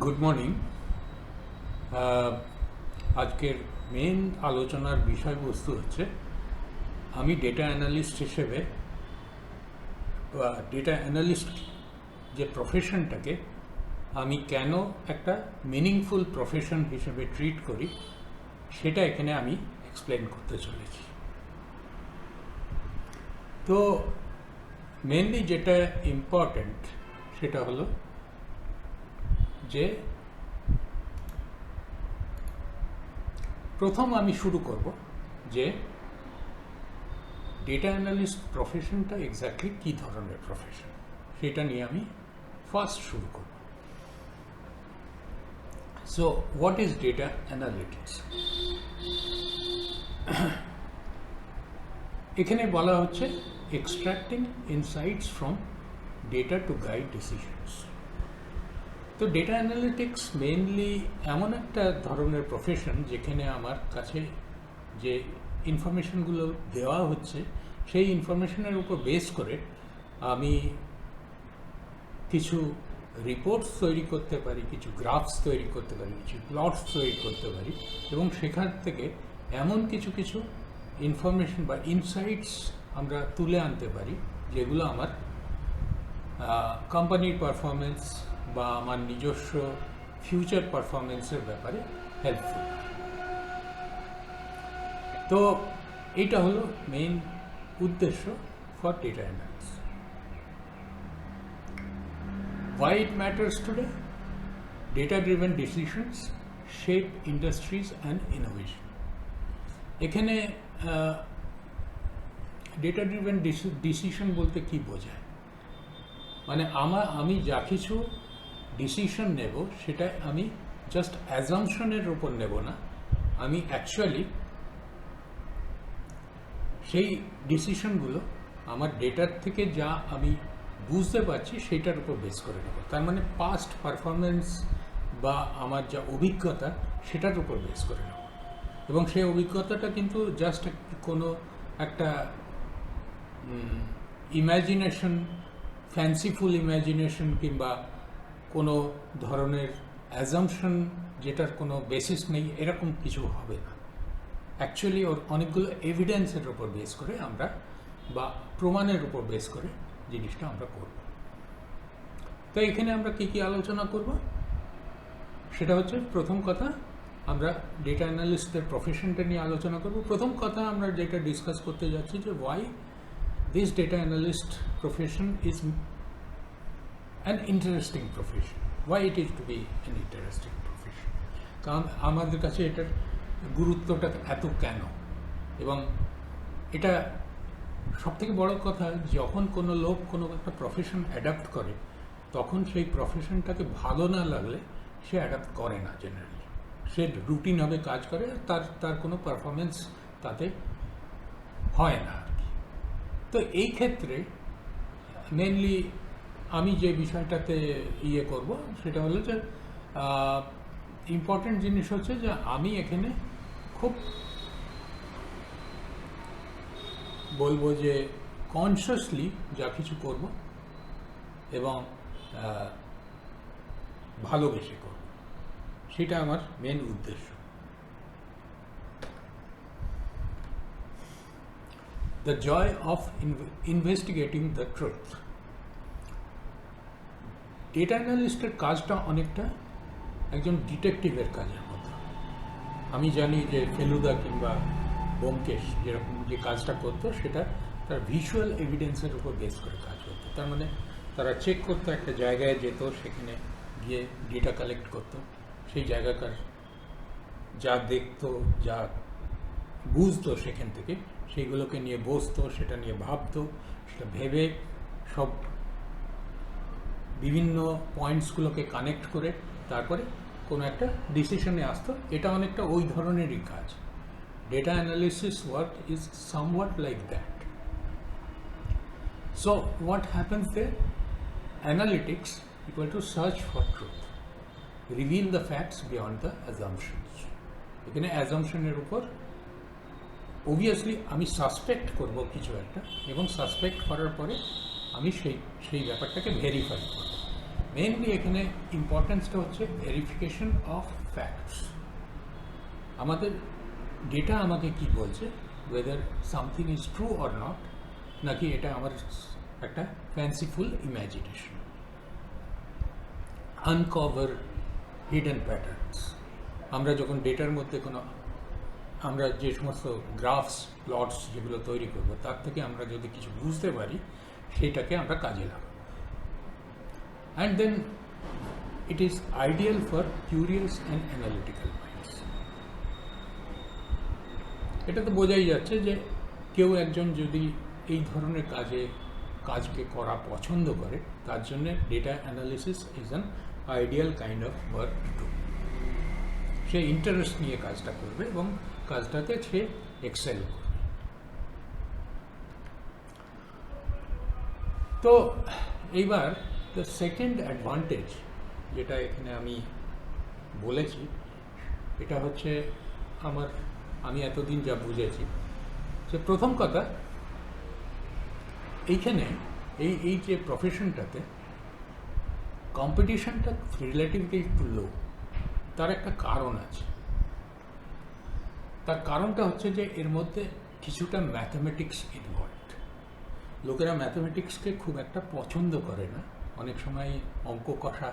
Good morning. আজকের main আলোচনার বিষয়বস্তু হচ্ছে আমি ডেটা অ্যানালিস্ট হিসেবে বা ডেটা অ্যানালিস্ট যে প্রফেশনটাকে আমি কেন একটা মিনিংফুল প্রফেশন হিসেবে ট্রিট করি সেটা এখানে আমি এক্সপ্লেন করতে চলেছি। তো মেনলি যেটা ইম্পর্ট্যান্ট সেটা হলো যে প্রথম আমি শুরু করব যে ডেটা অ্যানালিস্ট প্রফেশনটা এক্স্যাক্টলি কী ধরনের প্রফেশন সেটা নিয়ে আমি ফার্স্ট শুরু করব। So what is data analytics? এখানে বলা হচ্ছে extracting insights from data to guide decisions. তো ডেটা অ্যানালিটিক্স মেইনলি এমন একটা ধরনের প্রফেশন যেখানে আমার কাছে যে ইনফরমেশনগুলো দেওয়া হচ্ছে সেই ইনফরমেশনের উপর বেস করে আমি কিছু রিপোর্টস তৈরি করতে পারি, কিছু গ্রাফস তৈরি করতে পারি, কিছু প্লটস তৈরি করতে পারি এবং সেখান থেকে এমন কিছু কিছু ইনফরমেশন বা ইনসাইটস আমরা তুলে আনতে পারি যেগুলো আমার কোম্পানির পারফরমেন্স বা আমার নিজস্ব ফিউচার পারফরমেন্সের ব্যাপারে হেল্পফুল। তো এইটা হলো মেইন উদ্দেশ্য for data analysis. Why it matters today? Data-driven decisions shape industries and innovation. এখানে ডেটা-ড্রিভেন ডিসিশন বলতে কি বোঝায়? মানে আমি যা কিছু ডিসিশন নেব সেটা আমি জাস্ট অ্যাজাম্পশনের উপর নেব না, আমি অ্যাকচুয়ালি সেই ডিসিশনগুলো আমার ডেটার থেকে যা আমি বুঝতে পারছি সেটার উপর বেস করে নেব। তার মানে পাস্ট পারফরমেন্স বা আমার যা অভিজ্ঞতা সেটার উপর বেস করে নেব এবং সেই অভিজ্ঞতাটা কিন্তু জাস্ট কোনো একটা ইম্যাজিনেশন, ফ্যান্সিফুল ইম্যাজিনেশন কিংবা কোনো ধরনের অ্যাজাম্পশন যেটার কোনো বেসিস নেই এরকম কিছু হবে না। অ্যাকচুয়ালি ওর অনেকগুলো এভিডেন্সের উপর বেস করে আমরা বা প্রমাণের উপর বেস করে জিনিসটা আমরা করব। তো এখানে আমরা কি কি আলোচনা করব সেটা হচ্ছে, প্রথম কথা আমরা ডেটা অ্যানালিস্টের প্রফেশনটা নিয়ে আলোচনা করব। প্রথম কথা আমরা যেটা ডিসকাস করতে যাচ্ছি যে why this data analyst profession is an interesting profession, why it is to be an interesting profession, কারণ আমাদের কাছে এটার গুরুত্বটা এত কেন। এবং এটা সবথেকে বড় কথা, যখন কোনো লোক কোনো একটা প্রফেশন অ্যাডাপ্ট করে তখন সেই প্রফেশনটাকে ভালো না লাগলে সে অ্যাডাপ্ট করে না। জেনারেলি সে রুটিনভাবে কাজ করে, তার কোনো পারফরমেন্স তাতে হয় না আর কি। তো এই ক্ষেত্রে মেনলি আমি যে বিষয়টাতে করব সেটা হলো যে ইম্পর্টেন্ট জিনিস হচ্ছে যে আমি এখানে খুব বলবো যে কনসিয়াসলি যা কিছু করব এবং ভালোবেসে করব, সেটা আমার মেন উদ্দেশ্য। The joy of investigating the truth. Data অ্যানালিস্টের কাজটা অনেকটা একজন ডিটেকটিভের কাজের মতো। আমি জানি যে ফেলুদা কিংবা ব্যোমকেশ যেরকম যে কাজটা করতো সেটা তার ভিজুয়াল এভিডেন্সের উপর বেস করে কাজ করতো। তার মানে তারা চেক করতো, একটা জায়গায় যেত, সেখানে গিয়ে ডেটা কালেক্ট করতো, সেই জায়গাকার যা দেখতো, যা বুঝতো সেখান থেকে সেইগুলোকে নিয়ে বসতো, সেটা নিয়ে ভাবতো, সেটা ভেবে সব বিভিন্ন পয়েন্টসগুলোকে কানেক্ট করে তারপরে কোনো একটা ডিসিশনে আসতো। এটা অনেকটা ওই ধরনেরই কাজ। Data analysis work is somewhat like that. So what happens there? Analytics equal to search for truth, reveal the facts beyond the assumptions. এখানে অ্যাজাম্পশনের উপর অবভিয়াসলি আমি সাসপেক্ট করব কিছু একটা, এবং সাসপেক্ট করার পরে আমি সেই ব্যাপারটাকে ভেরিফাই করব। মেইনলি এখানে ইম্পর্টেন্সটা হচ্ছে ভেরিফিকেশন অফ ফ্যাক্টস। আমাদের ডেটা আমাকে কি বলছে, weather something is true or not, নাকি এটা আমার একটা fanciful imagination. Uncover hidden patterns. আমরা যখন ডেটার মধ্যে আমরা যে সমস্ত গ্রাফস প্লটস যেগুলো তৈরি করবো, তার থেকে আমরা যদি কিছু বুঝতে পারি, সেটাকে আমরা কাজে লাগাবো। And then it is ideal for curious and analytical minds. এটা তো বোঝাই যাচ্ছে যে কেউ একজন যদি এই ধরনের কাজকে করা পছন্দ করে, তার জন্য data analysis is an ideal kind of work to do. Say interest নিয়ে কাজটা করবে এবং কাজটাতে সে এক্সেল করবে। তো এইবার দ্য সেকেন্ড অ্যাডভান্টেজ যেটা এখানে আমি বলেছি, এটা হচ্ছে আমি এতদিন যা বুঝেছি, যে প্রথম কথা, এইখানে এই যে প্রফেশনটাতে কম্পিটিশনটা রিলেটিভলি একটু লো। তার একটা কারণ আছে। তার কারণটা হচ্ছে যে এর মধ্যে কিছুটা ম্যাথামেটিক্স ইনভলভড। লোকেরা ম্যাথামেটিক্সকে খুব একটা পছন্দ করে না। অনেক সময় অঙ্ক কষা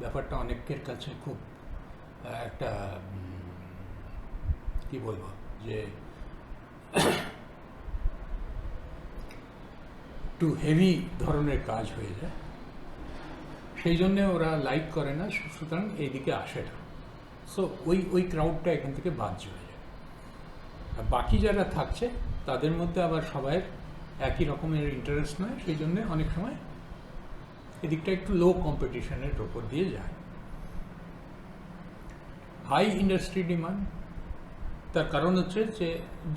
ব্যাপারটা অনেকের কাছে খুব একটা কি বলবো, যে একটু হেভি ধরনের কাজ হয়ে যায়, সেই জন্যে ওরা লাইক করে না, সুতরাং এইদিকে আসে না। সো ওই ক্রাউডটা এখান থেকে বাদ চলে যায়। আর বাকি যারা থাকছে তাদের মধ্যে আবার সবাই একই রকমের ইন্টারেস্ট নয়, সেই জন্যে অনেক সময় এদিকটা একটু লো কম্পিটিশনের ওপর দিয়ে যায়। হাই ইন্ডাস্ট্রি ডিমান্ড, তার কারণ হচ্ছে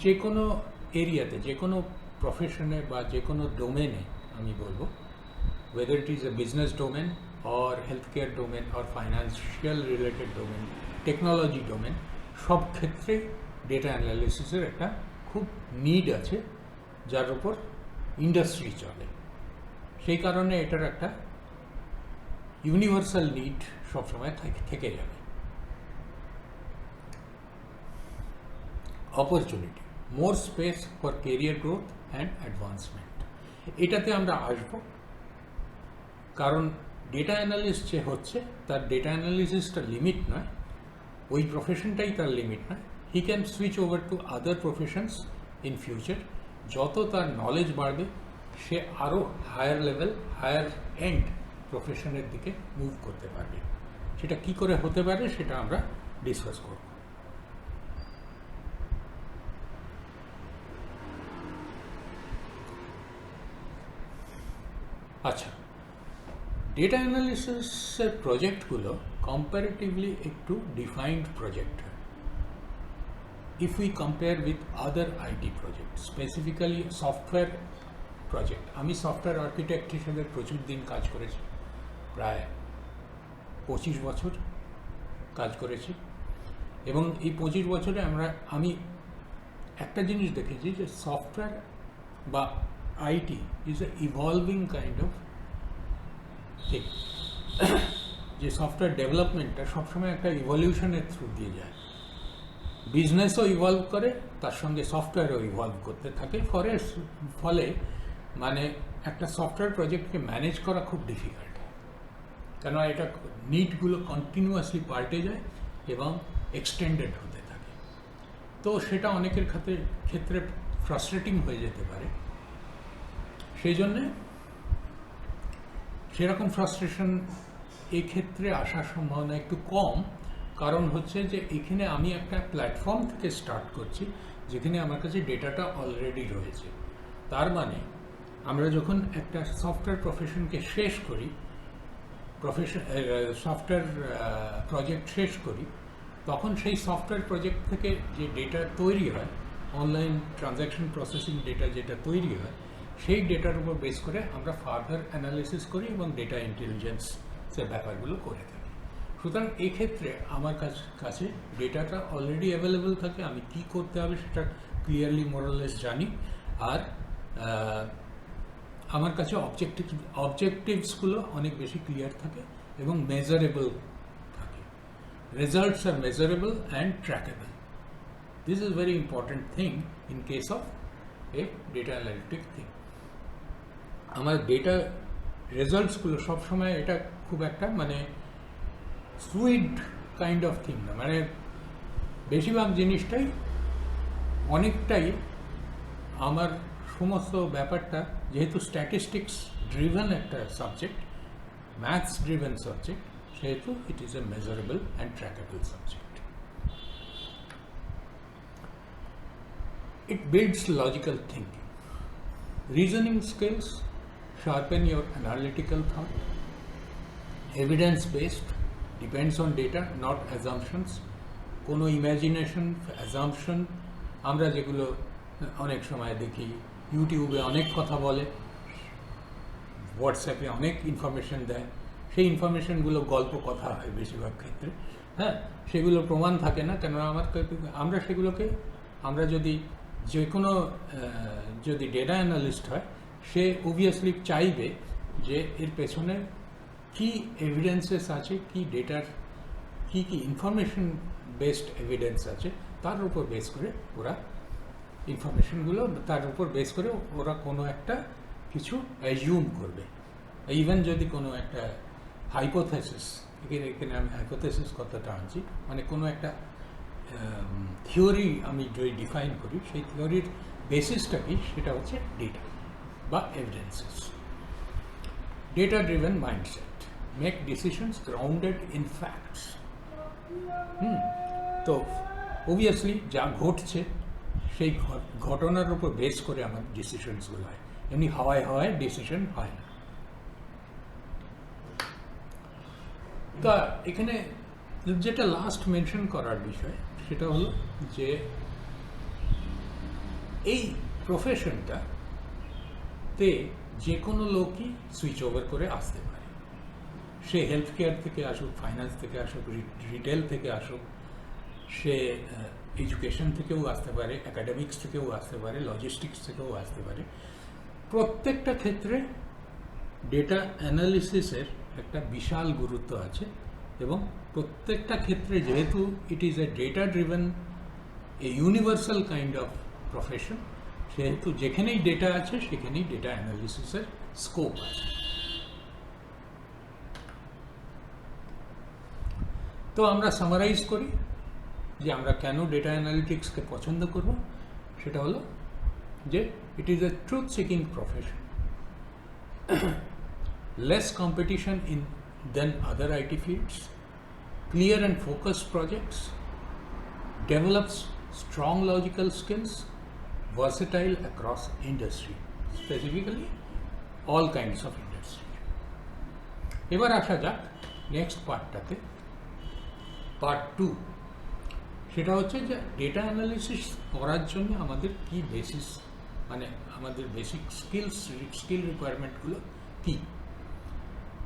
যে কোনো এরিয়াতে, যে কোনো প্রফেশনে বা যে কোনো ডোমেনে, আমি বলবো whether it is a business domain or healthcare domain or financial related domain, technology domain, সব ক্ষেত্রে ডেটা অ্যানালিসিসের একটা খুব নিড আছে, যার উপর ইন্ডাস্ট্রি চলে। সেই কারণে এটার একটা ইউনিভার্সাল নিড সবসময় থেকে যাবে। Opportunity, more space for career growth and advancement, এটাতে আমরা আসবো। কারণ ডেটা অ্যানালিস্ট যে হচ্ছে, তার ডেটা অ্যানালিসিসটা লিমিট নয়, ওই প্রফেশনটাই তার লিমিট নয়। He can switch over to other professions in future. যত তার নলেজ বাড়বে, সে আরও হায়ার লেভেল, হায়ার এন্ড প্রফেশনের দিকে মুভ করতে পারবে। সেটা কি করে হতে পারে, সেটা আমরা ডিসকাস করব। আচ্ছা, ডেটা অ্যানালিসিসের প্রজেক্টগুলো কম্পারেটিভলি একটু ডিফাইন্ড প্রজেক্ট হয় if we compare with other IT project, specifically software project. আমি সফটওয়্যার আর্কিটেক্ট হিসেবে প্রচুর দিন কাজ করেছি, প্রায় 25 বছর কাজ করেছি। এবং এই 25 বছরে আমি একটা জিনিস দেখেছি, যে সফটওয়্যার বা IT is a evolving kind of ঠিক, যে সফটওয়্যার ডেভেলপমেন্টটা সবসময় একটা ইভলিউশনের থ্রু দিয়ে যায়। বিজনেসও ইভলভ করে, তার সঙ্গে সফটওয়্যারও ইভলভ করতে থাকে। ফলে মানে একটা সফটওয়্যার প্রজেক্টকে ম্যানেজ করা খুব ডিফিকাল্ট, কেন এটা নিডগুলো কন্টিনিউয়াসলি পাল্টে যায় এবং এক্সটেন্ডেড হতে থাকে। তো সেটা অনেকের ক্ষেত্রে ফ্রাস্ট্রেটিং হয়ে যেতে পারে। সেই জন্যে সেরকম ফ্রাস্ট্রেশন এক্ষেত্রে আসার সম্ভাবনা একটু কম। কারণ হচ্ছে যে এখানে আমি একটা প্ল্যাটফর্ম থেকে স্টার্ট করছি, যেখানে আমার কাছে ডেটাটা অলরেডি রয়েছে। তার মানে আমরা যখন একটা সফটওয়্যার প্রফেশনকে শেষ করি, সফটওয়্যার প্রজেক্ট শেষ করি, তখন সেই সফটওয়্যার প্রজেক্ট থেকে যে ডেটা তৈরি হয়, অনলাইন ট্রানজ্যাকশন প্রসেসিং ডেটা যেটা তৈরি হয়, সেই ডেটার উপর বেস করে আমরা ফার্দার অ্যানালিসিস করি এবং ডেটা ইন্টেলিজেন্সের ব্যাপারগুলো করে থাকি। সুতরাং এক্ষেত্রে আমার কাছে ডেটাটা অলরেডি অ্যাভেলেবেল থাকে, আমি কি করতে হবে সেটা ক্লিয়ারলি মোরাললেস জানি। আর আমার কাছে অবজেক্টিভসগুলো অনেক বেশি ক্লিয়ার থাকে এবং মেজারেবল থাকে। রেজাল্টস আর measurable and trackable. This is very important thing in case of a data analytic thing. আমার ডেটা রেজাল্টসগুলো সবসময় এটা খুব একটা মানে ফ্লুইড কাইন্ড অফ থিং না, মানে বেশিরভাগ জিনিসটাই অনেকটাই আমার সমস্ত ব্যাপারটা যেহেতু স্ট্যাটিস্টিক্স ড্রিভেন একটা সাবজেক্ট, ম্যাথস ড্রিভেন সাবজেক্ট, সেহেতু it is a measurable and trackable subject. It builds logical thinking. Reasoning skills sharpen your analytical thought. Evidence-based, depends on data, not assumptions. কোনো ইমাজিনেশন, অ্যাজাম্পশন, আমরা যেগুলো অনেক সময় দেখি ইউটিউবে অনেক কথা বলে, হোয়াটসঅ্যাপে অনেক ইনফরমেশন দেয়, সেই ইনফরমেশনগুলো গল্প কথা হয় বেশিরভাগ ক্ষেত্রে। হ্যাঁ, সেগুলো প্রমাণ থাকে না, কেন আমরা সেগুলোকে আমরা যে কোনো যদি ডেটা অ্যানালিস্ট হয়, সে অবভিয়াসলি চাইবে যে এর পেছনে কি এভিডেন্সেস আছে, কি ডেটার কি ইনফরমেশন বেসড এভিডেন্স আছে, তার উপর বেস করে ওরা ইনফরমেশনগুলো, তার উপর বেস করে ওরা কোনো একটা কিছু অ্যাজিউম করবে। ইভেন যদি কোনো একটা হাইপোথেসিস, এখানে আমি হাইপোথেসিস কথাটা আনছি, মানে কোনো একটা থিওরি আমি যদি ডিফাইন করি, সেই থিওরির বেসিসটা কি, সেটা হচ্ছে ডেটা বা evidences. Data driven mindset, make decisions grounded in facts. তো অবভিয়াসলি যা ঘটছে সেই ঘটনার উপর বেস করে আমার ডিসিশনসগুলো হয়, এমনি হাওয়ায় ডিসিশন হয় না। তা এখানে যেটা লাস্ট মেনশন করার বিষয় সেটা হলো যে এই প্রফেশনটাতে যে কোনো লোকই সুইচ ওভার করে আসতে পারে। সে হেলথ কেয়ার থেকে আসুক, ফাইন্যান্স থেকে আসুক, রিটেল থেকে আসুক, সে এডুকেশন থেকেও আসতে পারে, অ্যাকাডেমিক্স থেকেও আসতে পারে, লজিস্টিক্স থেকেও আসতে পারে। প্রত্যেকটা ক্ষেত্রে ডেটা অ্যানালিসিসের একটা বিশাল গুরুত্ব আছে, এবং প্রত্যেকটা ক্ষেত্রে যেহেতু ইট is A data driven, A universal kind of profession, সেহেতু যেখানেই ডেটা আছে সেখানেই ডেটা অ্যানালিসিসের স্কোপ আছে। তো আমরা সামারাইজ করি যে আমরা কেন ডেটা অ্যানালিটিক্সকে পছন্দ করব। সেটা হলো যে ইট is A truth seeking profession, less competition than other IT fields, clear and focused projects, develops strong logical skills, versatile across industry, specifically all kinds of industry. এবার আসা যাক নেক্সট পার্টটাতে, পার্ট 2। সেটা হচ্ছে যে ডেটা অ্যানালিসিস করার জন্য আমাদের কি বেসিস, মানে আমাদের বেসিক স্কিল রিকোয়ারমেন্টগুলো কী।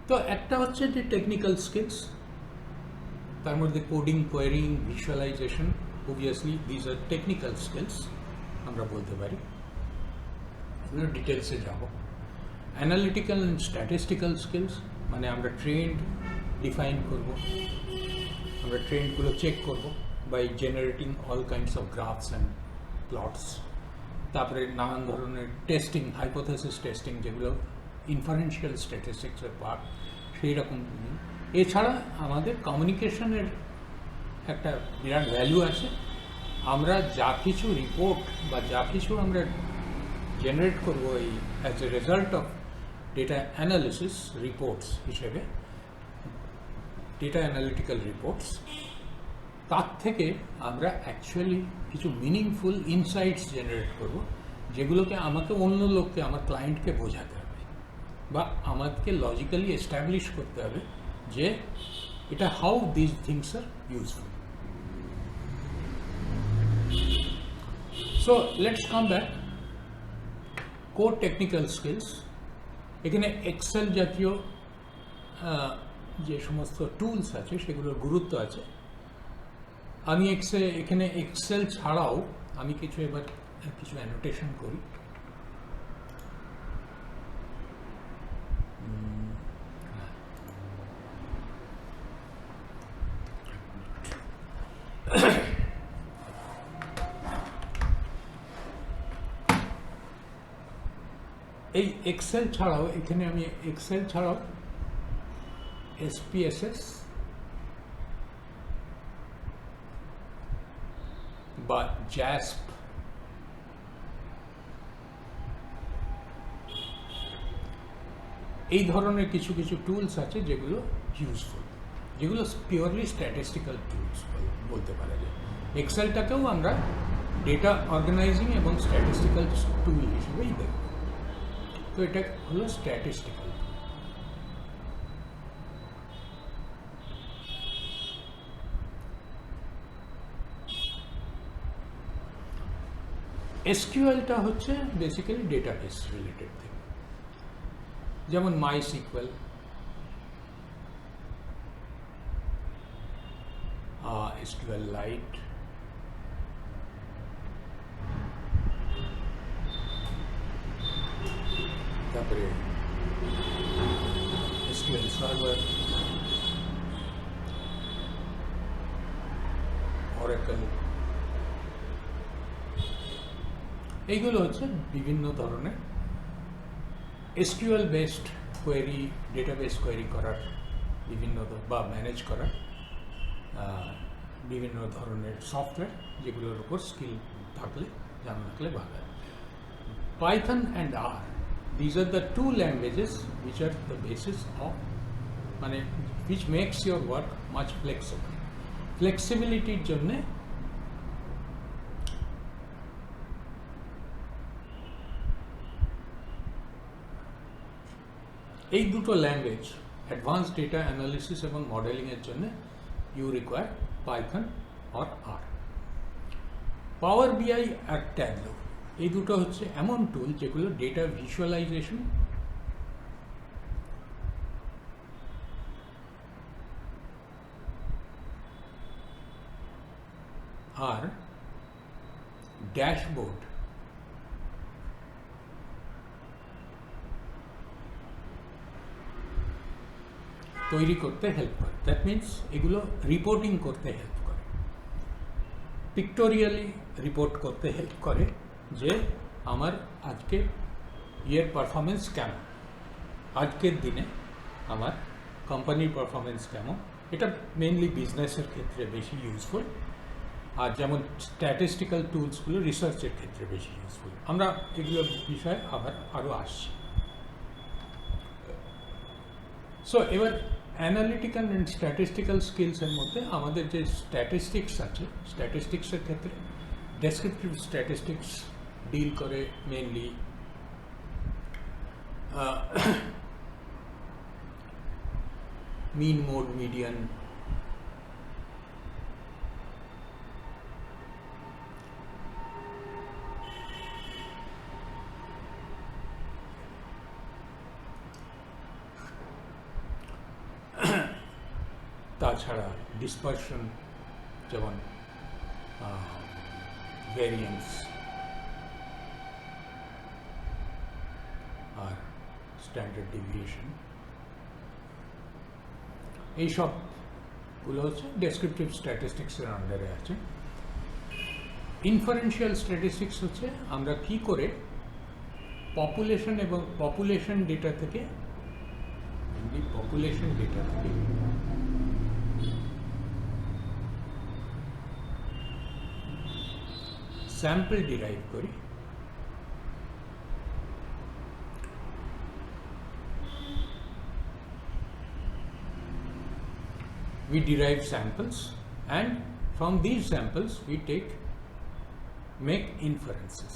তো একটা হচ্ছে যে টেকনিক্যাল স্কিলস, তার মধ্যে coding, querying, visualisation, obviously these are technical skills আমরা বলতে পারি। এগুলো ডিটেলসে যাব। অ্যানালিটিক্যাল অ্যান্ড স্ট্যাটিস্টিক্যাল স্কিলস, মানে আমরা ট্রেন্ড ডিফাইন করব, আমরা ট্রেন্ডগুলো চেক করব by generating all kinds of graphs and plots. তারপরে নানান ধরনের টেস্টিং, হাইপোথেসিস টেস্টিং, যেগুলো ইনফারেন্সিয়াল স্ট্যাটিস্টিক্সের পার্ট, সেই রকম। এছাড়া আমাদের কমিউনিকেশনের একটা বিরাট ভ্যালু আছে। আমরা যা কিছু রিপোর্ট বা যা কিছু আমরা জেনারেট করবো এই as a result of data analysis reports হিসেবে, ডেটা অ্যানালিটিক্যাল রিপোর্টস, তার থেকে আমরা অ্যাকচুয়ালি কিছু মিনিংফুল ইনসাইটস জেনারেট করব, যেগুলোকে আমাকে অন্য লোককে, আমার ক্লায়েন্টকে বোঝাতে হবে, বা আমাকে লজিক্যালি এস্টাবলিশ করতে হবে যে এটা how this things are useful. So let's come back. Core technical skills, এখানে এক্সেল জাতীয় যে সমস্ত টুলস আছে সেগুলোর গুরুত্ব আছে। আমি এখানে এক্সেল ছাড়াও আমি কিছু অ্যানোটেশন করি। এই এক্সেল ছাড়াও এখানে আমি এক্সেল ছাড়াও SPSS বা JASP এই ধরনের কিছু কিছু টুলস আছে যেগুলো ইউজফুল, যেগুলো পিওরলি স্ট্যাটিস্টিক্যাল টুলস বলতে পারা যায়। এক্সেলটাকেও আমরা ডেটা অর্গানাইজিং এবং স্ট্যাটিস্টিক্যাল টুল হিসেবেই দেখব। তো এটা হলো স্ট্যাটিস্টিক্যাল। SQLটা হচ্ছে বেসিক্যালি ডেটাবেস রিলেটেড থিং, যেমন MySQL, SQLite, তারপরে SQL Server, Oracle, এইগুলো হচ্ছে বিভিন্ন ধরনের SQL based query, database query করার বিভিন্ন বা ম্যানেজ করার বিভিন্ন ধরনের সফটওয়্যার, যেগুলোর উপর স্কিল থাকলে, জানা থাকলে ভালো হয়। Python and R, these are the two languages which are the basis of, which makes your work much flexible. Flexibility জন্যে এই দুটো ল্যাঙ্গুয়েজ, অ্যাডভান্স ডেটা অ্যানালিসিস এবং মডেলিংয়ের জন্য ইউ রিকোয়ার পাইথন অর আর। পাওয়ার বিআই আর ট্যাবলো, এই দুটো হচ্ছে এমন টুল যেগুলো ডেটা ভিজুয়ালাইজেশন আর ড্যাশবোর্ড তৈরি করতে হেল্প করে। দ্যাট মিনস এগুলো রিপোর্টিং করতে হেল্প করে, পিক্টোরিয়ালি রিপোর্ট করতে হেল্প করে যে আমার আজকে ইয়ের পারফরমেন্স কেমন, আজকের দিনে আমার কোম্পানির পারফরমেন্স কেমন। এটা মেনলি বিজনেসের ক্ষেত্রে বেশি ইউজফুল, আর যেমন স্ট্যাটিস্টিক্যাল টুলসগুলো রিসার্চের ক্ষেত্রে বেশি ইউজফুল। আমরা এগুলো বিষয়ে আরও আসছি। সো এবার অ্যানালিটিক্যাল অ্যান্ড স্ট্যাটিস্টিক্যাল স্কিলসের মধ্যে আমাদের যে স্ট্যাটিস্টিক্স আছে, স্ট্যাটিস্টিক্সের ক্ষেত্রে ডেসক্রিপটিভ স্ট্যাটিস্টিক্স ডিল করে মেনলি মিন, মোড, মিডিয়ান, তাছাড়া ডিসপারশন, যেমন ভ্যারিয়েন্স আর স্ট্যান্ডার্ড ডেভিয়েশন, এইসবগুলো হচ্ছে ডেসক্রিপটিভ স্ট্যাটিস্টিক্সের আন্ডারে আছে। ইনফারেন্সিয়াল স্ট্যাটিস্টিক্স হচ্ছে আমরা কি করে পপুলেশন এবং পপুলেশন ডেটা থেকে স্যাম্পল ডিরাইভ করি, we derive samples, and from these samples we make inferences.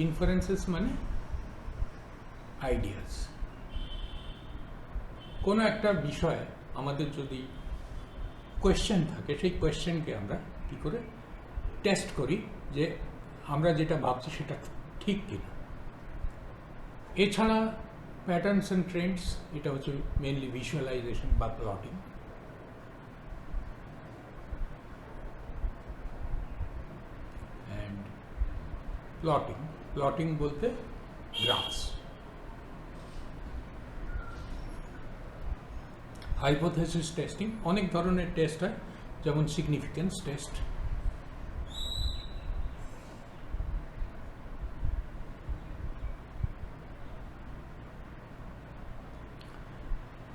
Inferences মানে আইডিয়াস। কোনো একটা বিষয়ে আমাদের যদি কোয়েশ্চেন থাকে, সেই কোয়েশ্চেনকে আমরা কি করে টেস্ট করি যে আমরা যেটা ভাবছি সেটা ঠিক কিনা। এছাড়া প্যাটার্নস অ্যান্ড ট্রেন্ডস, এটা হচ্ছে মেনলি ভিজুয়ালাইজেশন বা প্লটিং। অ্যান্ড প্লটিং বলতে গ্রাফস। হাইপোথেসিস টেস্টিং, অনেক ধরনের টেস্ট হয়, যেমন significance test,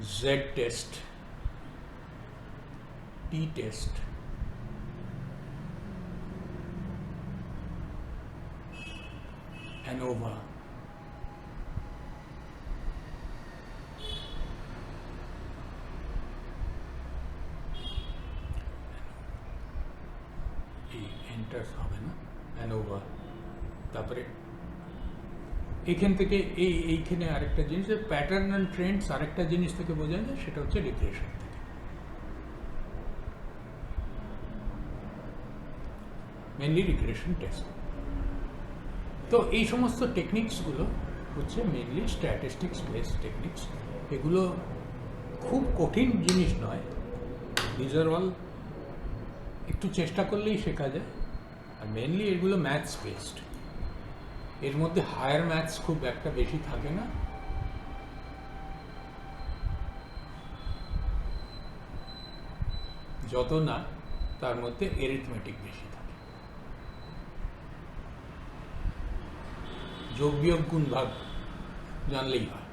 Z test, T test, ANOVA, enter হবে না, ANOVA। তারপরে এখান থেকে এইখানে আরেকটা জিনিস, প্যাটার্ন অ্যান্ড ট্রেন্ডস আরেকটা জিনিস থেকে বোঝা যায়, সেটা হচ্ছে রিগ্রেশন থেকে। Mainly regression test. তো এই সমস্ত টেকনিক্সগুলো হচ্ছে মেনলি স্ট্যাটিস্টিক্স বেসড টেকনিক্স। এগুলো খুব কঠিন জিনিস নয়, দিজ আর অল একটু চেষ্টা করলেই শেখা যায়। আর মেনলি এগুলো ম্যাথস বেসড, এর মধ্যে হায়ার ম্যাথস খুব একটা বেশি থাকে না। যত না তার মধ্যে এরিথমেটিক বেশি থাকে, যোগ বিয়োগ গুণ ভাগ জানলেই হয়।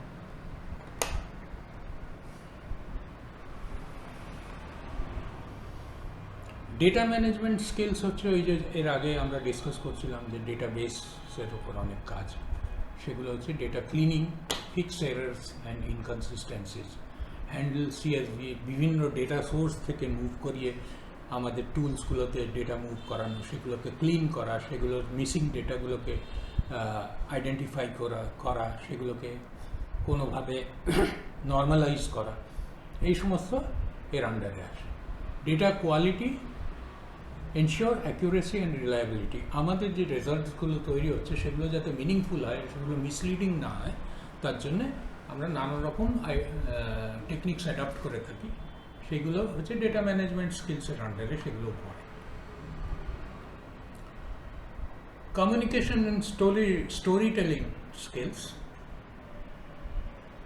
ডেটা ম্যানেজমেন্ট স্কিলস হচ্ছে ওই যে এর আগে আমরা ডিসকাস করছিলাম যে ডেটাবেসের উপর অনেক কাজ, সেগুলো হচ্ছে data cleaning, fix errors and ইনকনসিস্টেন্সিস, handle CSV, বিভিন্ন ডেটা সোর্স থেকে মুভ করিয়ে আমাদের টুলসগুলোতে ডেটা মুভ করানো, সেগুলোকে ক্লিন করা, সেগুলোর মিসিং ডেটাগুলোকে আইডেন্টিফাই করা, সেগুলোকে কোনোভাবে নর্মালাইজ করা, এই সমস্ত এর আন্ডারে আসে। Data quality, ensure accuracy and reliability, আমাদের যে রেজাল্টসগুলো তৈরি হচ্ছে সেগুলো যাতে মিনিংফুল হয়, সেগুলো মিসলিডিং না হয়, তার জন্যে আমরা নানা রকম টেকনিক্স অ্যাডাপ্ট করে থাকি। সেগুলো হচ্ছে ডেটা ম্যানেজমেন্ট স্কিলসের আন্ডারে সেগুলো পড়ে। Communication and story telling skills.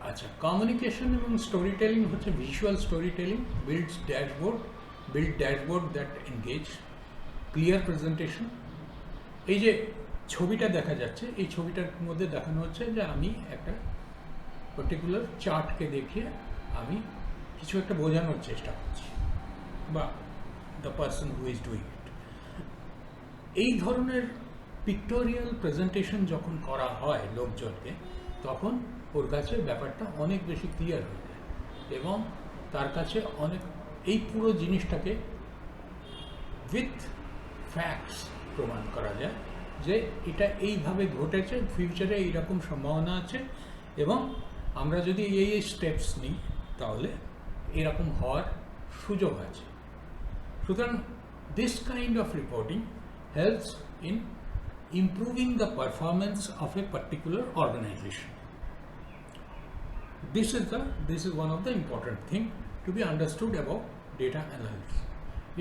আচ্ছা, কমিউনিকেশন এবং স্টোরি টেলিং হচ্ছে visual story telling, build dashboard that engage, clear presentation. এই যে ছবিটা দেখা যাচ্ছে, এই ছবিটার মধ্যে দেখানো হচ্ছে যে আমি একটা পার্টিকুলার চার্টকে দেখিয়ে আমি কিছু একটা বোঝানোর চেষ্টা করছি, বা the person who is doing it. এই ধরনের পিক্টোরিয়াল প্রেজেন্টেশন যখন করা হয় লোকজনকে, তখন ওর কাছে ব্যাপারটা অনেক বেশি ক্লিয়ার হয়ে যায় এবং তার কাছে অনেক এই পুরো জিনিসটাকে উইথ ফ্যাক্টস প্রমাণ করা যায় যে এটা এইভাবে ঘটেছে, ফিউচারে এইরকম সম্ভাবনা আছে, এবং আমরা যদি এই স্টেপস নিই তাহলে এরকম হওয়ার সুযোগ আছে। সুতরাং this kind of reporting helps in improving the performance of a particular organisation. This is one of the important thing to be understood about data analysis.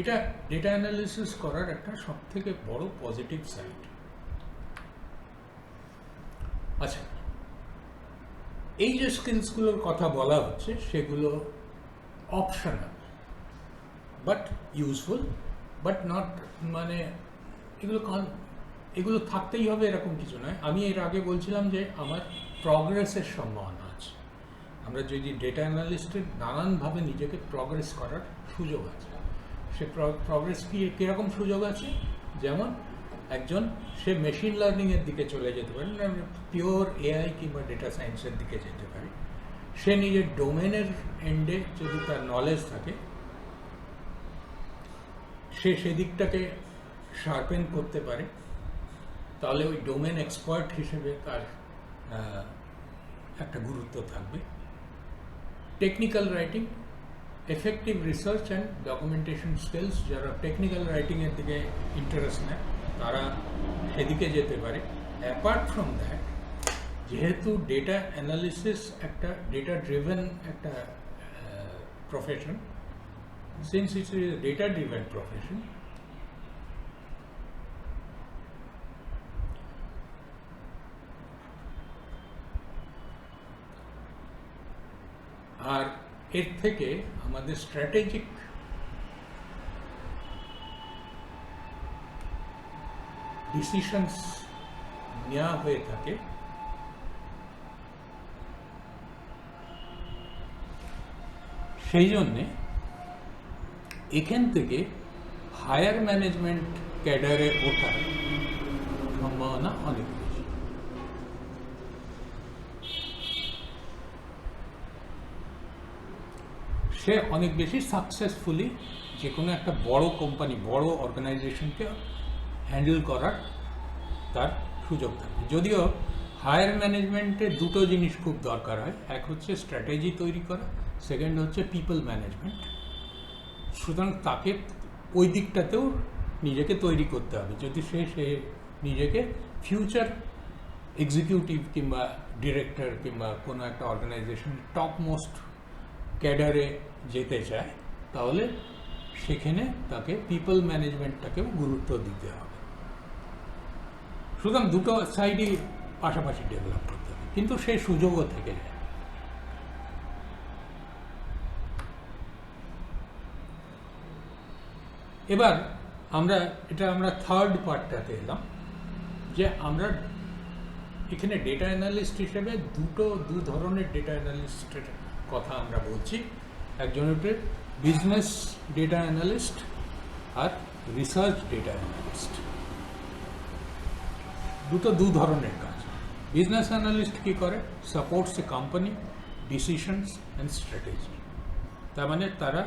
এটা ডেটা অ্যানালিসিস করার একটা সবথেকে বড় পজিটিভ সাইড। আচ্ছা, এই যে স্কিলসগুলোর কথা বলা হচ্ছে সেগুলো optional but useful, but not, মানে এগুলো থাকতেই হবে এরকম কিছু নয়। আমি এর আগে বলছিলাম যে আমার প্রগ্রেসের সম্ভাবনা আছে, আমরা যদি ডেটা অ্যানালিস্টের নানানভাবে নিজেকে প্রগ্রেস করার সুযোগ আছে। সে প্রগ্রেস কীরকম সুযোগ আছে, যেমন একজন সে মেশিন লার্নিংয়ের দিকে চলে যেতে পারে, পিওর AI কিংবা ডেটা সায়েন্সের দিকে যেতে পারে। সে নিজের ডোমেনের এন্ডে যদি তার নলেজ থাকে, সে সেদিকটাকে শার্পেন করতে পারে, তাহলে ওই ডোমেন এক্সপার্ট হিসেবে তার একটা গুরুত্ব থাকবে। Technical writing, effective research and documentation skills, যারা টেকনিক্যাল রাইটিংয়ের দিকে ইন্টারেস্ট নেয় তারা সেদিকে যেতে পারে। অ্যাপার্ট ফ্রম দ্যাট, যেহেতু ডেটা অ্যানালিসিস একটা ডেটা ড্রিভেন একটা profession, since it's a data driven profession, আর এর থেকে আমাদের স্ট্র্যাটেজিক ডিসিশনস নেওয়া হয়ে থাকে সেই জন্যে এখান থেকে হায়ার ম্যানেজমেন্ট ক্যাডারে ওঠার সম্ভাবনা অনেক বেশি। সে অনেক বেশি সাকসেসফুলি যে কোনো একটা বড় কোম্পানি, বড় অর্গানাইজেশনকে হ্যান্ডেল করার তার সুযোগ থাকে। যদিও হায়ার ম্যানেজমেন্টে দুটো জিনিস খুব দরকার হয়, এক হচ্ছে স্ট্র্যাটেজি তৈরি করা, সেকেন্ড হচ্ছে পিপল ম্যানেজমেন্ট। সুতরাং তাকে ওই দিকটাতেও নিজেকে তৈরি করতে হবে যদি সে নিজেকে ফিউচার এক্সিকিউটিভ কিংবা ডিরেক্টর কিংবা কোনো একটা অর্গানাইজেশনের টপ মোস্ট ক্যাডারে যেতে চায়, তাহলে সেখানে তাকে পিপল ম্যানেজমেন্টটাকেও গুরুত্ব দিতে হবে। সুতরাং দুটো সাইডই পাশাপাশি ডেভেলপ করতে হবে, কিন্তু সেই সুযোগও থেকে যায়। এবার আমরা থার্ড পার্টটাতে এলাম, যে আমরা এখানে ডেটা অ্যানালিস্ট হিসেবে দু ধরনের ডেটা অ্যানালিস্টের কথা আমরা বলছি। একজন হচ্ছে বিজনেস ডেটা অ্যানালিস্ট আর রিসার্চ ডেটা অ্যানালিস্ট। দু ধরনের কাজ। বিজনেস অ্যানালিস্ট কী করে? Supports a company decisions and strategy. তার মানে তারা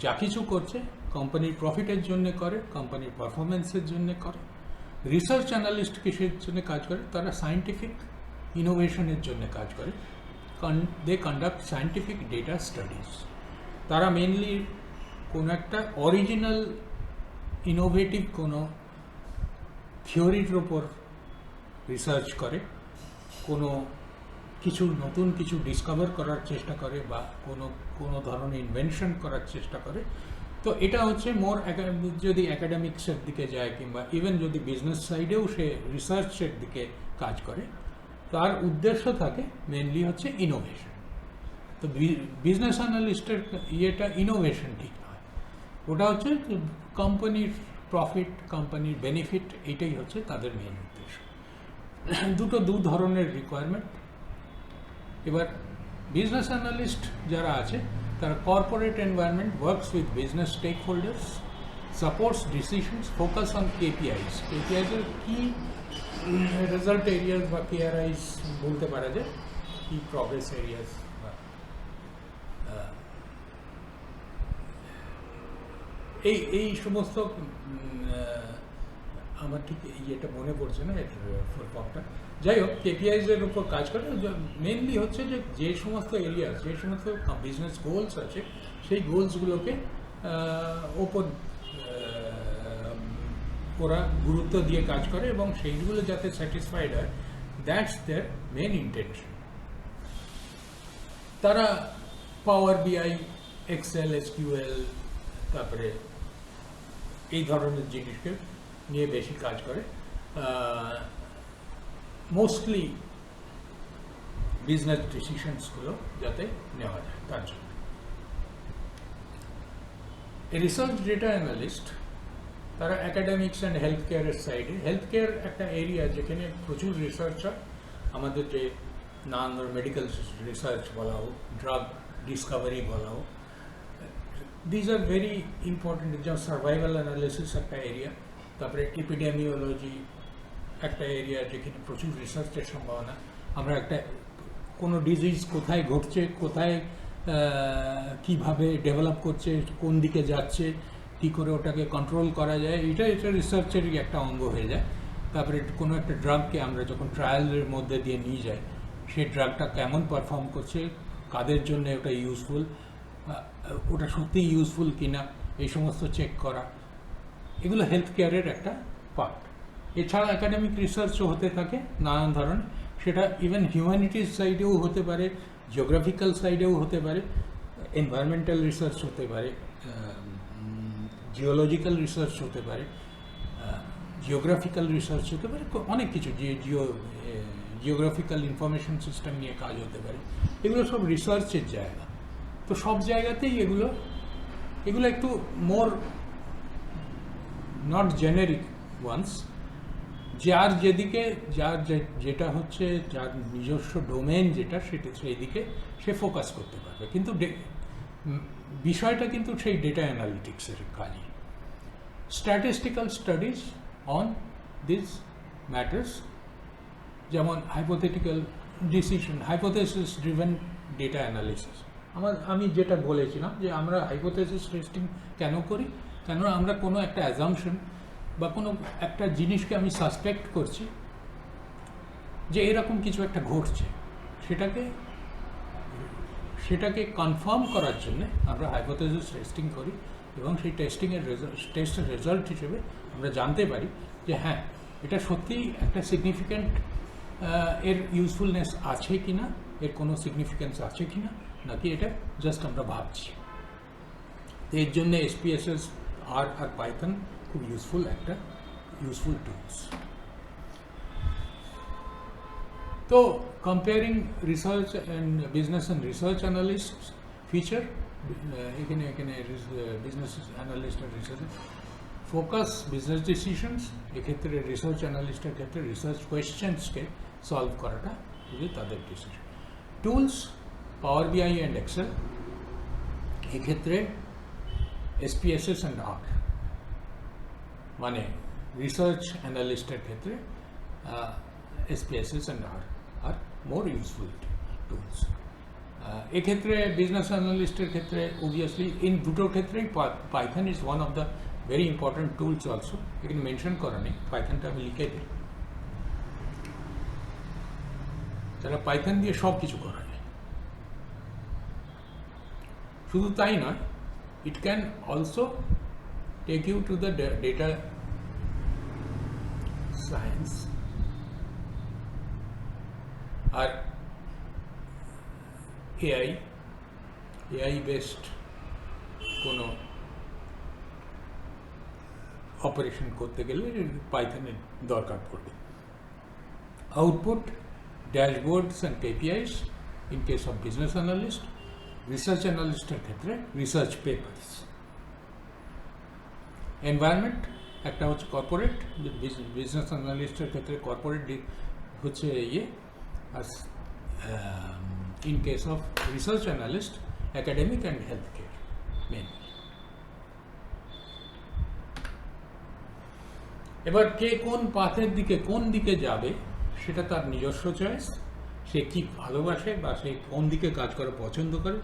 যা কিছু করছে কোম্পানির প্রফিটের জন্য করে, কোম্পানির পারফরমেন্সের জন্য করে। রিসার্চ অ্যানালিস্ট কিসের জন্য কাজ করে? তারা সায়েন্টিফিক ইনোভেশনের জন্য কাজ করে। দে কন্ডাক্ট সায়েন্টিফিক ডেটা স্টাডিজ। তারা মেনলি কোনো একটা অরিজিনাল ইনোভেটিভ কোনো থিওরির ওপর রিসার্চ করে, কোনো নতুন কিছু ডিসকভার করার চেষ্টা করে বা কোনো ধরনের ইনভেনশন করার চেষ্টা করে। তো এটা হচ্ছে মোর যদি অ্যাকাডেমিক্সের দিকে যায় কিংবা ইভেন যদি বিজনেস সাইডেও সে রিসার্চের দিকে কাজ করে, তার উদ্দেশ্য থাকে মেনলি হচ্ছে ইনোভেশন। তো বিজনেস অ্যানালিস্টের ইয়েটা ইনোভেশন ঠিক নয়, ওটা হচ্ছে কোম্পানির প্রফিট, কোম্পানির বেনিফিট, এইটাই হচ্ছে তাদের মেন উদ্দেশ্য। দু ধরনের রিকোয়ারমেন্ট। এবার বিজনেস অ্যানালিস্ট যারা আছে তারা corporate environment, works with business stakeholders, supports decisions, focus on KPIs. কেপিআইসের কি রেজাল্ট এরিয়াস বা কেআরআইস বলতে পারা যায়, কি প্রগ্রেস এরিয়াস বা এই সমস্ত আমার ঠিক ইয়েটা মনে পড়ছে না এর ফুল ফর্মটা। যাই হোক, কেপিআইসের উপর কাজ করে। মেনলি হচ্ছে যে সমস্ত এরিয়াস, যে সমস্ত বিজনেস গোলস আছে, সেই গোলসগুলোকে ওপর ওরা গুরুত্ব দিয়ে কাজ করে এবং সেইগুলো যাতে স্যাটিসফাইড হয়, দ্যাটস দেয়ার মেন ইন্টেনশন। তারা পাওয়ার বিআই, এক্সেল, এসকিউএল, তারপরে এই ধরনের জিনিসকে নিয়ে বেশি কাজ করে। মোস্টলি বিজনেস ডিসিশনসগুলো যাতে নেওয়া যায় তার জন্য। রিসার্চ ডেটা অ্যানালিস্ট তারা অ্যাকাডেমিক্স অ্যান্ড হেলথ কেয়ারের সাইডে, হেলথ কেয়ার একটা এরিয়া যেখানে প্রচুর রিসার্চ হয়। আমাদের যে নানান মেডিকেল রিসার্চ বলা হোক, ড্রাগ ডিসকভারি বলা হোক, দিজ আর ভেরি ইম্পর্টেন্ট। যেমন সার্ভাইভাল অ্যানালিসিস একটা এরিয়া, তারপরে এপিডেমিওলজি একটা এরিয়া যেখানে প্রচুর রিসার্চের সম্ভাবনা। আমরা কোনো ডিজিজ কোথায় ঘটছে, কোথায় কিভাবে ডেভেলপ করছে, কোন দিকে যাচ্ছে, কী করে ওটাকে কন্ট্রোল করা যায়, এটা রিসার্চেরই একটা অঙ্গ হয়ে যায়। তারপরে কোনো একটা ড্রাগকে আমরা যখন ট্রায়ালের মধ্যে দিয়ে নিয়ে যাই, সেই ড্রাগটা কেমন পারফর্ম করছে, কাদের জন্য ওটা ইউজফুল, ওটা সত্যিই ইউজফুল কিনা, এই সমস্ত চেক করা, এগুলো হেলথ কেয়ারের একটা পার্ট। এছাড়া একাডেমিক রিসার্চও হতে থাকে নানান ধরনের। সেটা ইভেন হিউম্যানিটিস সাইডেও হতে পারে, জিওগ্রাফিক্যাল সাইডেও হতে পারে, এনভায়রনমেন্টাল রিসার্চ হতে পারে, জিওলজিক্যাল রিসার্চ হতে পারে, জিওগ্রাফিক্যাল রিসার্চ হতে পারে, অনেক কিছু। জিওগ্রাফিক্যাল ইনফরমেশন সিস্টেম নিয়ে কাজ হতে পারে। এগুলো সব রিসার্চের জায়গা। তো সব জায়গাতেই এগুলো একটু মোর নট জেনেরিক ওয়ান্স। যার যেটা হচ্ছে যার নিজস্ব ডোমেন যেটা, সেটা সেই দিকে সে ফোকাস করতে পারবে। কিন্তু বিষয়টা কিন্তু সেই ডেটা অ্যানালিটিক্সের কাজই। Statistical studies on this matters, যেমন hypothetical decision, hypothesis driven data analysis. আমি যেটা বলেছিলাম যে আমরা হাইপোথেসিস টেস্টিং কেন করি, কেননা আমরা কোনো একটা অ্যাজাম্পশন বা কোনো একটা জিনিসকে আমি সাসপেক্ট করছি যে এরকম কিছু একটা ঘটছে, সেটাকে কনফার্ম করার জন্য আমরা হাইপোথেসিস টেস্টিং করি, এবং সেই টেস্টের রেজাল্ট হিসেবে আমরা জানতে পারি যে হ্যাঁ, এটা সত্যিই একটা সিগনিফিক্যান্ট এর ইউজফুলনেস আছে কি না, এর কোনো সিগনিফিক্যান্স আছে কি না, নাকি এটা জাস্ট আমরা ভাবছি। এর জন্য SPSS আর পাইথন খুব ইউজফুল টুলস। তো comparing research and business and research analyst feature, এখানে বিজনেস অ্যানালিস্ট আর রিসার্চ ফোকাস বিজনেস ডিসিশনস, এক্ষেত্রে রিসার্চ অ্যানালিস্টের ক্ষেত্রে রিসার্চ কোয়েশ্চেন্সকে সলভ করাটা যদি তাদের decision. Tools power BI and Excel, এক্ষেত্রে SPSS অ্যান্ড R, মানে রিসার্চ অ্যানালিস্টের ক্ষেত্রে SPSS অ্যান্ড R আর মোর ইউজফুল টুলস। এক্ষেত্রে বিজনেস অ্যানালিস্টের ক্ষেত্রে অবভিয়াসলি দুটোর ক্ষেত্রেই Python is one of the very important tools also. এখানে মেনশন করা নেই, পাইথনটা আমি লিখে দিই। তারা পাইথন দিয়ে সব কিছু করা যায়। শুধু তাই নয়, it can also take you to the data science or AI based কোনো অপারেশন করতে গেলে পাইথনের দরকার পড়বে। Output, dashboards and KPIs in case of business analyst, research অ্যানালিস্টের ক্ষেত্রে রিসার্চ পেপারস। এনভায়রনমেন্ট একটা হচ্ছে কর্পোরেট, বিজনেস অ্যানালিস্টের ক্ষেত্রে কর্পোরেট হচ্ছে আর in case of research analyst academic and health care mainly. এবার কে কোন পাথের দিকে কোন দিকে যাবে সেটা তার নিজস্ব চয়েস। সে কি ভালোবাসে বা সে কোন দিকে কাজ করা পছন্দ করে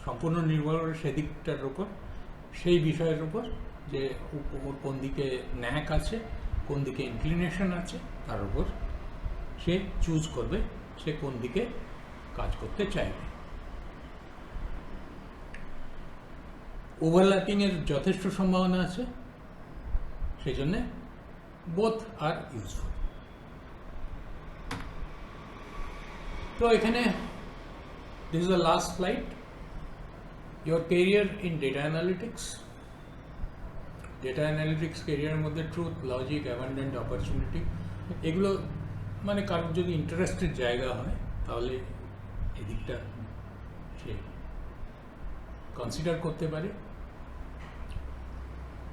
সম্পূর্ণ নির্ভর করে সেদিকটার উপর, সেই বিষয়ের উপর, যে ওর কোন দিকে ন্যাক আছে, কোন দিকে ইনক্লিনেশন আছে, তার উপর সে চুজ করবে সে কোন দিকে কাজ করতে চাইবে। ওভারল্যাপিংয়ের যথেষ্ট সম্ভাবনা আছে, সেই জন্যে বোথ আর ইউজফুল। তো এখানে this is the last slide, your career in data analytics career মধ্যে ট্রুথ, লজিক, অ্যাবান্ডেন্ট, অপরচুনিটি, এগুলো মানে কারোর যদি ইন্টারেস্টের জায়গা হয় তাহলে এদিকটা সে কনসিডার করতে পারে।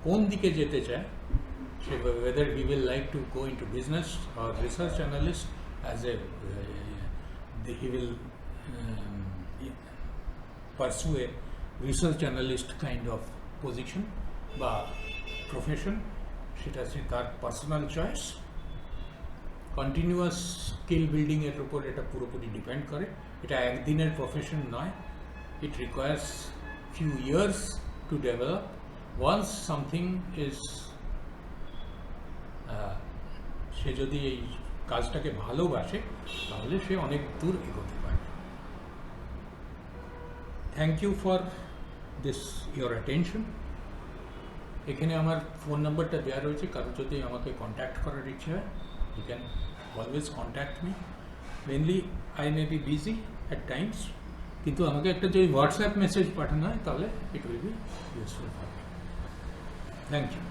কোন দিকে যেতে চায় সে, whether he will like to go into business or research analyst as a he will pursue a research analyst kind of position বা profession, সেটা সে তার personal choice. Continuous skill building এর উপর এটা পুরোপুরি ডিপেন্ড করে। এটা একদিনের প্রফেশন নয়, it requires few years to develop. Once something is, সে যদি এই কাজটাকে ভালোবাসে তাহলে সে অনেক দূর এগোতে পারে। Thank you for this your attention. এখানে আমার ফোন নাম্বারটা দেওয়া রয়েছে, কারো যদি আমাকে কন্ট্যাক্ট করার ইচ্ছে হয় you can always contact me. Mainly I may be busy at times, কিন্তু আমাকে একটা যদি হোয়াটসঅ্যাপ মেসেজ পাঠানো হয় তাহলে it will be useful for me. Thank you.